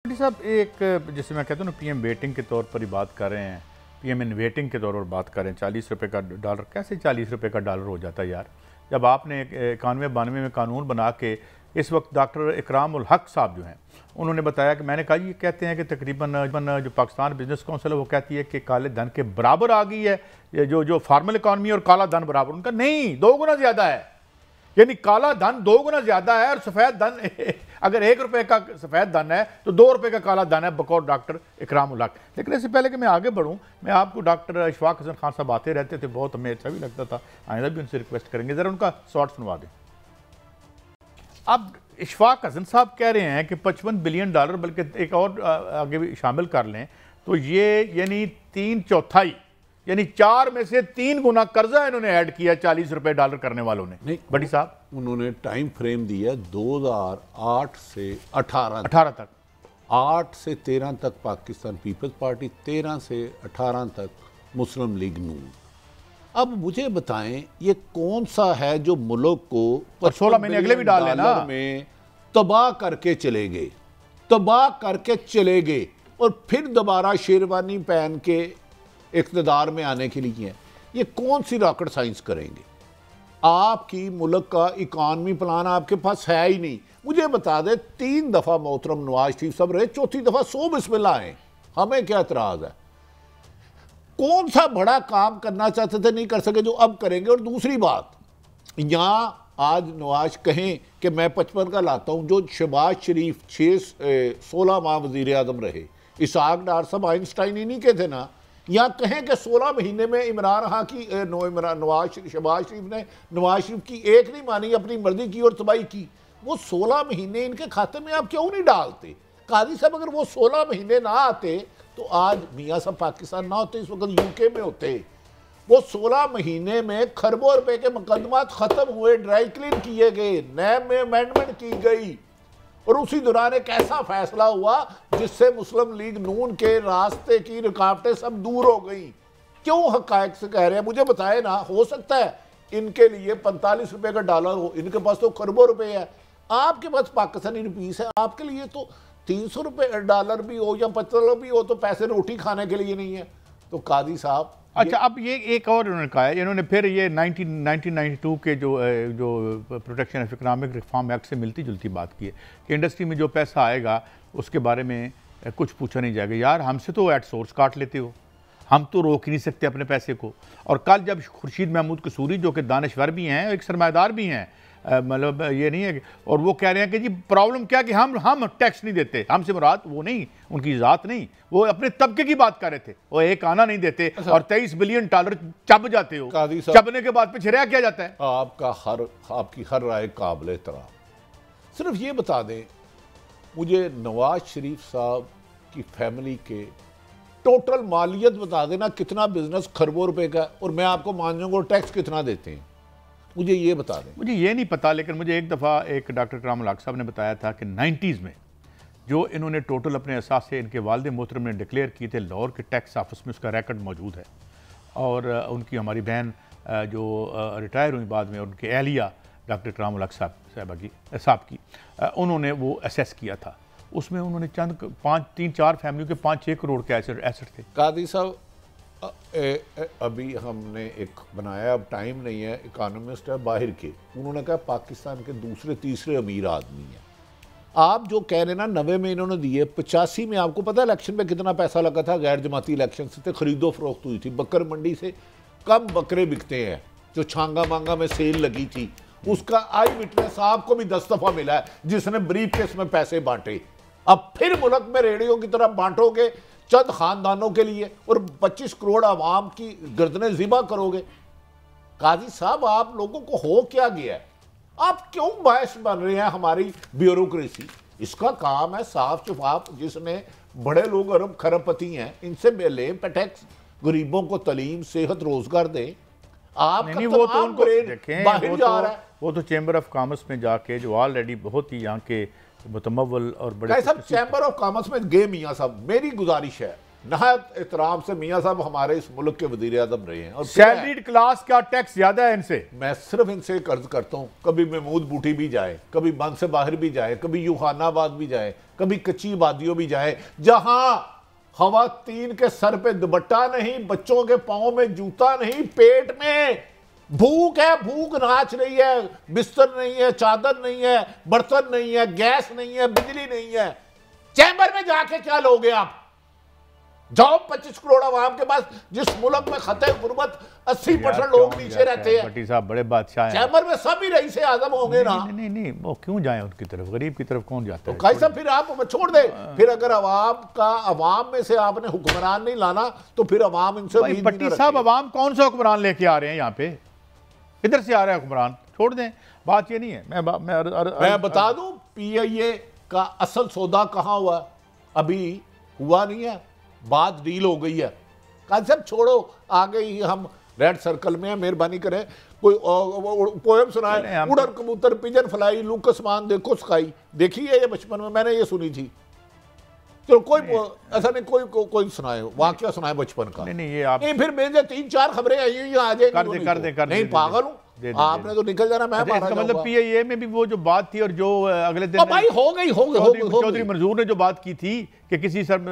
साहब एक जैसे मैं कहता हूँ ना पीएम वेटिंग के तौर पर ही बात कर रहे हैं, पीएम इन वेटिंग के तौर पर बात कर रहे हैं। 40 रुपये का डॉलर कैसे 40 रुपये का डॉलर हो जाता है यार? जब आपने 91-92 में कानून बना के इस वक्त डॉक्टर इकराम उल हक साहब जो हैं उन्होंने बताया कि मैंने कहा ये कहते हैं कि तकरीबन जो पाकिस्तान बिजनेस काउंसिल है वो कहती है कि काले धन के बराबर आ गई है जो फार्मल इकॉनमी और काला धन बराबर, उनका नहीं 2 गुना ज़्यादा है। यानी काला धन 2 गुना ज्यादा है और सफेद धन अगर 1 रुपए का सफेद धन है तो 2 रुपए का काला धन है बकौल डॉक्टर इकराम उल हक। लेकिन इससे पहले कि मैं आगे बढ़ूं, मैं आपको डॉक्टर इशफाक हसन खान साहब आते रहते थे, बहुत हमें अच्छा भी लगता था, आइंदा भी उनसे रिक्वेस्ट करेंगे जरा उनका शॉर्ट सुनवा दें। अब इशफाक हसन साहब कह रहे हैं कि 55 बिलियन डॉलर, बल्कि एक और आगे भी शामिल कर लें तो ये यानी 3/4 यानी 4 में से 3 गुना कर्जा इन्होंने ऐड किया 40 रुपए डॉलर करने वालों ने। नहीं बड़ी साहब उन्होंने टाइम फ्रेम दिया 2008 से 18 तक, 8 से 13 तक पाकिस्तान पीपल्स पार्टी, 13 से 18 तक मुस्लिम लीग नून। अब मुझे बताएं ये कौन सा है जो मुल्क को 16 महीने अगले भी डाल लेना में तबाह करके चले गए और फिर दोबारा शेरवानी पहन के इक़्तिदार में आने के लिए हैं। ये कौन सी रॉकेट साइंस करेंगे? आपकी मुल्क का इकॉनमी प्लान आपके पास है ही नहीं। मुझे बता दे 3 दफ़ा मोहतरम नवाज शरीफ साहब रहे, 4थी दफ़ा 100 बिस्मिल्लाह आए, हमें क्या एतराज़ है? कौन सा बड़ा काम करना चाहते थे नहीं कर सके जो अब करेंगे? और दूसरी बात, यहाँ आज नवाज कहें कि मैं 55 का लाता हूँ, जो शहबाज शरीफ 16 माह वज़ीर आज़म रहे, इसहाक डार साहब आइंस्टाइन इन्हीं के थे ना। या कहें कि 16 महीने में इमरान खान की शहबाज शरीफ ने नवाज शरीफ की एक नहीं मानी, अपनी मर्जी की और तबाही की। वो 16 महीने इनके खाते में आप क्यों नहीं डालते? काजी साहब अगर वो 16 महीने ना आते तो आज मियाँ साहब पाकिस्तान ना होते, इस वक्त यूके में होते। वो 16 महीने में खरबों रुपए के मुकदमात खत्म हुए, ड्राई क्लीन किए गए, नैब में अमेंडमेंट की गई और उसी दौरान एक ऐसा फैसला हुआ जिससे मुस्लिम लीग नून के रास्ते की रुकावटें सब दूर हो गई। क्यों हकायक से कह रहे हैं? मुझे बताए ना। हो सकता है इनके लिए 45 रुपए का डॉलर हो, इनके पास तो खरबों रुपए है, आपके पास पाकिस्तानी रुपीस है, आपके लिए तो 300 रुपए डॉलर भी हो या 50 भी हो तो पैसे रोटी खाने के लिए नहीं है। तो कादी साहब अच्छा, अब ये एक और उन्होंने कहा है, इन्होंने फिर ये 1992 के जो protection of economic reform act से मिलती जुलती बात की है कि इंडस्ट्री में जो पैसा आएगा उसके बारे में कुछ पूछा नहीं जाएगा। यार हमसे तो एट सोर्स काट लेते हो, हम तो रोक ही नहीं सकते अपने पैसे को। और कल जब खुर्शीद महमूद कसूरी जो कि दानिशवर भी हैं, एक सरमायादार भी हैं, मतलब ये नहीं है कि, और वो कह रहे हैं कि जी प्रॉब्लम क्या कि हम टैक्स नहीं देते, हमसे मुराद वो नहीं, उनकी ज़ात नहीं, वो अपने तबके की बात कर रहे थे, वो एक आना नहीं देते और 23 बिलियन डॉलर चब जाते हो, चबने के बाद पीछे रह क्या जाता है? आपकी हर राय काबिल एहतराम। सिर्फ ये बता दें मुझे नवाज शरीफ साहब की फैमिली के टोटल मालियत बता देना, कितना बिजनेस खरबों रुपए का, और मैं आपको मान जाऊंगा टैक्स कितना देते हैं, मुझे ये बता दें। मुझे ये नहीं पता, लेकिन मुझे एक दफ़ा एक डॉक्टर इकराम उल हक साहब ने बताया था कि 90s में जो इन्होंने टोटल अपने असास से इनके वालिद मोहतरम ने डिक्लेयर किए थे लाहौर के टैक्स ऑफिस में, उसका रिकॉर्ड मौजूद है। और उनकी हमारी बहन जो रिटायर हुई बाद में, उनके एहलिया डॉक्टर इकराम उल हक साहब की उन्होंने वो असेस किया था, उसमें उन्होंने चंद 3-4 फैमिलियों के 5-6 करोड़ के एसेट थे। कादी साहब अभी हमने एक बनाया, अब टाइम नहीं है, इकोनॉमिस्ट है बाहर के, उन्होंने कहा पाकिस्तान के दूसरे तीसरे अमीर आदमी हैं। आप जो कह रहे हैं ना 90 में इन्होंने दिए, 85 में आपको पता है इलेक्शन में कितना पैसा लगा था? गैर जमाती इलेक्शन से थे, खरीदो फरोख्त हुई थी, बकर मंडी से कम बकरे बिकते हैं, जो छांगा मांगा में सेल लगी थी उसका आई विटनेस आपको भी 10 दफा मिला है, जिसने ब्रीफ केस में पैसे बांटे। अब फिर मुल्क में रेडियो की तरफ बांटोगे चंद खानदानों के लिए और 25 करोड़ आवाम की गर्दनें ज़िबा करोगे। काजी साहब आप लोगों को हो क्या गया है? आप क्यों बायस बन रहे हैं हमारी ब्यूरोक्रेसी? इसका काम है साफ शफाफ, जिसने बड़े लोग अरब खरबपति हैं इनसे मिले टैक्स, गरीबों को तलीम सेहत रोजगार दें। आप नहीं, वो तो उनको देखें, वो तो चैम्बर ऑफ कॉमर्स में जाके जो ऑलरेडी बहुत ही यहाँ के मुतमव्वल और बड़े सब चैम्बर ऑफ कॉमर्स में गए मियाँ साहब, मेरी गुजारिश है नहायत एहतराम से मियाँ साहब हमारे इस मुल्क के वजीर आज़म रहे हैं और सैलरीड क्लास का टैक्स ज्यादा है इनसे। मैं सिर्फ इनसे एक अर्ज करता हूँ, कभी महमूद बूटी भी जाए, कभी बंद से बाहर भी जाए, कभी यूहानाबाद भी जाए, कभी कच्ची वादियों भी जाए, जहां खवातीन के सर पे दुपट्टा नहीं, बच्चों के पाँव में जूता नहीं, पेट में भूख है, भूख नाच रही है, बिस्तर नहीं है, चादर नहीं है, बर्तन नहीं है, गैस नहीं है, बिजली नहीं है, चैम्बर में जाके क्या लोगे आप? जाओ 25 करोड़ आवाम के पास, जिस मुल्क में खतरे गुर्बत 80% लोग नीचे रहते हैं। भट्टी साहब बड़े बादशाह हैं, चैम्बर में सभी रईस आजम होंगे ना। नहीं नहीं, वो क्यों जाए उनकी तरफ, गरीब की तरफ कौन जाता है? तो कैसा फिर आप छोड़ दे, फिर अगर अवाम में से आपने हुक्मरान नहीं लाना तो फिर अवाम इनसे उम्मीद भी भट्टी साहब अवाम कौन सा हुक्मरान लेके आ रहे हैं यहाँ पे? इधर से आ रहा है हुक्मरान, छोड़ दें, बात ये नहीं है। मैं बता दूं PIA का असल सौदा कहाँ हुआ? अभी हुआ नहीं है, बात डील हो गई है। कांसेप्ट छोड़ो, आ गई, हम रेड सर्कल में है, मेहरबानी करें कोई पोएम सुनाए, उड़न कबूतर पिजन फ्लाई लूकस मान देखो स्काई, देखी है ये बचपन में, मैंने ये सुनी थी। चलो कोई ऐसा नहीं, कोई सुनाए, वाकया सुनाए बचपन का। नहीं ये आप नहीं, फिर मेरे 3-4 खबरें आई आ जाएंगी। कर दे नहीं पागल हूँ, आपने तो निकल जाना, मैं इसका मतलब PIA में भी वो जो बात थी और जो अगले दिन भाई हो गई चौधरी मंजूर ने जो बात की थी कि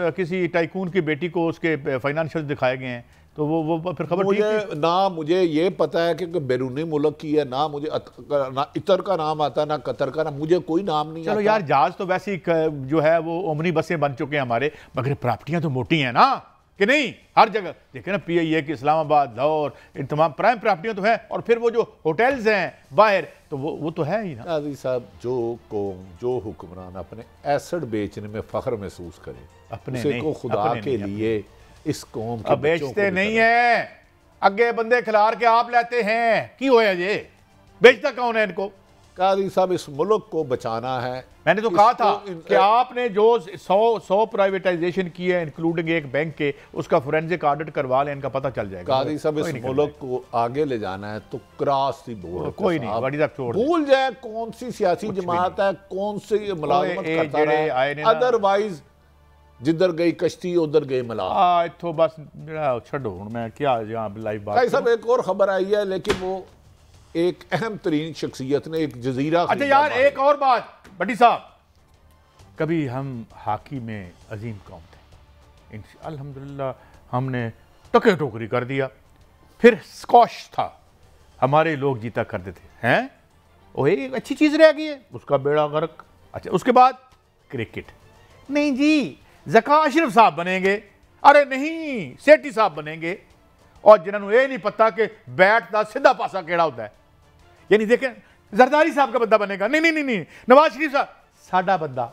किसी टाइकून की बेटी को उसके फाइनेंशियल दिखाए गए हैं, तो वो फिर खबर मुझे ना मुझे ये पता है कि बैरूनी मुल्क की है, ना मुझे ना इतर का नाम आता है, ना कतर का, ना मुझे कोई नाम नहीं। चलो यार, जहाज तो वैसे ही जो है वो ओमनी बसें बन चुके हैं हमारे, मगर प्रॉपर्टियां तो मोटी हैं ना, कि नहीं? हर जगह देखे ना, PIA की इस्लामाबाद, लाहौर, इन तमाम प्राइम प्रॉपर्टियां तो है, और फिर वो जो होटल्स हैं बाहर, तो वो तो है ही ना। काजी साहब, जो कौम, जो हुक्मरान अपने एसेट बेचने में फख्र महसूस करे, अपने उसे को खुदा के लिए इस कौम के बेचते नहीं है, अगे बंदे खिलार के आप लेते हैं, की होया ये बेचता कौन है इनको? काजी साहब, इस मुल्क को बचाना है। मैंने तो कहा था कि आपने जो 100 प्राइवेटाइजेशन की है, इंक्लूडिंग एक बैंक के, उसका फोरेंसिक ऑडिट करवा लें, इनका पता चल जाएगा। काजी साहब, इस मुल्क को आगे ले जाना है तो क्रॉस दी बोर्ड, कोई नहीं, बड़ी साहब छोड़ भूल जाए कौन सी सियासी जमात है, कौन सी मुलाजमत करता रहा है, अदरवाइज जिधर गई कश्ती उधर गए मला। तो बस छोड़ो, मैं क्या यहाँ लाइव बात। साहब एक और खबर आई है, लेकिन वो एक अहम तरीन शख्सियत ने एक जजीरा। अच्छा यार, एक और बात भट्टी साहब, कभी हम हॉकी में अजीम कौम थे, अल्हम्दुलिल्लाह हमने टके टोकरी कर दिया, फिर स्कॉश था, हमारे लोग जीता करते थे, हैं वो एक अच्छी चीज रह गई है, उसका बेड़ा गर्क। अच्छा, उसके बाद क्रिकेट, नहीं जी ज़का अशरफ साहब बनेंगे, अरे नहीं सेठी साहब बनेंगे, और जिन्होंने ये नहीं पता कि बैट का सीधा पासा केड़ा होता है, यानी देखें जरदारी साहब का बंदा बनेगा, नहीं नहीं नहीं, नवाज शरीफ साहब साडा बंदा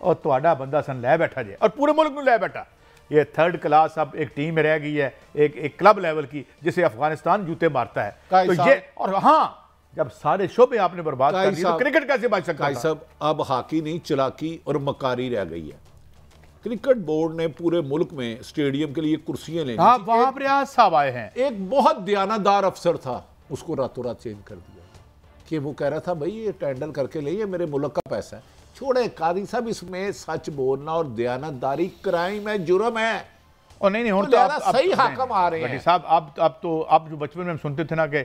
और तुहाडा बंदा सन लै बैठा जे, और पूरे मुल्क में लै बैठा। ये थर्ड क्लास अब एक टीम में रह गई है, एक क्लब लेवल की, जिसे अफगानिस्तान जूते मारता है। तो ये, और हाँ, जब सारे शोबे आपने बर्बाद कर दिए तो क्रिकेट कैसे बच सकता है? साहब, अब हॉकी नहीं, चलाकी और मकारी रह गई है। क्रिकेट बोर्ड ने पूरे मुल्क में स्टेडियम के लिए कुर्सियां लेनी, वहां पर रियाज साहब आए हैं, एक बहुत दयानतदार अफसर था, उसको रातों रात चेंज कर दिया कि वो कह रहा था भाई ये टेंडर करके ले, ये मेरे मुल्क का पैसा है। छोड़े कादी साहब, इसमें सच बोलना और दयानतदारी क्राइम है, जुर्म है। और नहीं तो अब सही हाकम आ रहे हैं साहब। अब जो बचपन में हम सुनते थे ना कि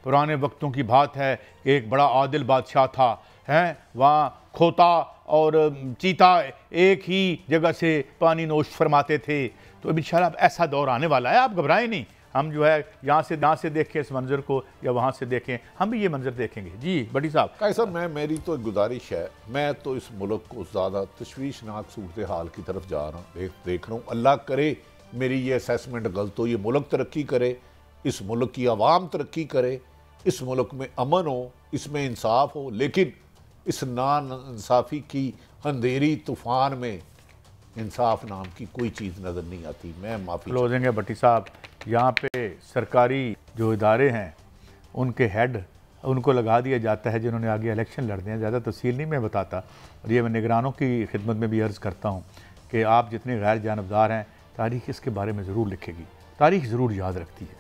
पुराने वक्तों की बात है, एक बड़ा आदिल बादशाह था, हैं वहाँ खोता और चीता एक ही जगह से पानी नोश फरमाते थे, तो अब इंशाल्लाह ऐसा दौर आने वाला है, आप घबराएं नहीं। हम जो है यहाँ से देखें इस मंजर को, या वहाँ से देखें, हम भी ये मंजर देखेंगे। जी भट्टी साहब। कैसा, मेरी तो गुजारिश है, मैं तो इस मुल्क को ज़्यादा तशवीशनाक सूरत हाल की तरफ जा रहा हूँ, देख रहा हूँ। अल्लाह करे मेरी ये असेसमेंट गलत हो, ये मुल्क तरक्की करे, इस मुल्क की आवाम तरक्की करे, इस मुल्क में अमन हो, इसमें इंसाफ हो, लेकिन इस नाइंसाफ़ी की अंधेरी तूफ़ान में इंसाफ नाम की कोई चीज़ नज़र नहीं आती। मैं माफ़ी क्लोजिंग है भट्टी साहब, यहाँ पे सरकारी जो इदारे हैं उनके हेड उनको लगा दिया जाता है जिन्होंने आगे इलेक्शन लड़ने हैं। ज़्यादा तफसील नहीं मैं बताता, और ये मैं निगरानों की खिदमत में भी अर्ज़ करता हूँ कि आप जितने गैर जानबदार हैं, तारीख़ इसके बारे में ज़रूर लिखेगी, तारीख़ ज़रूर याद रखती है।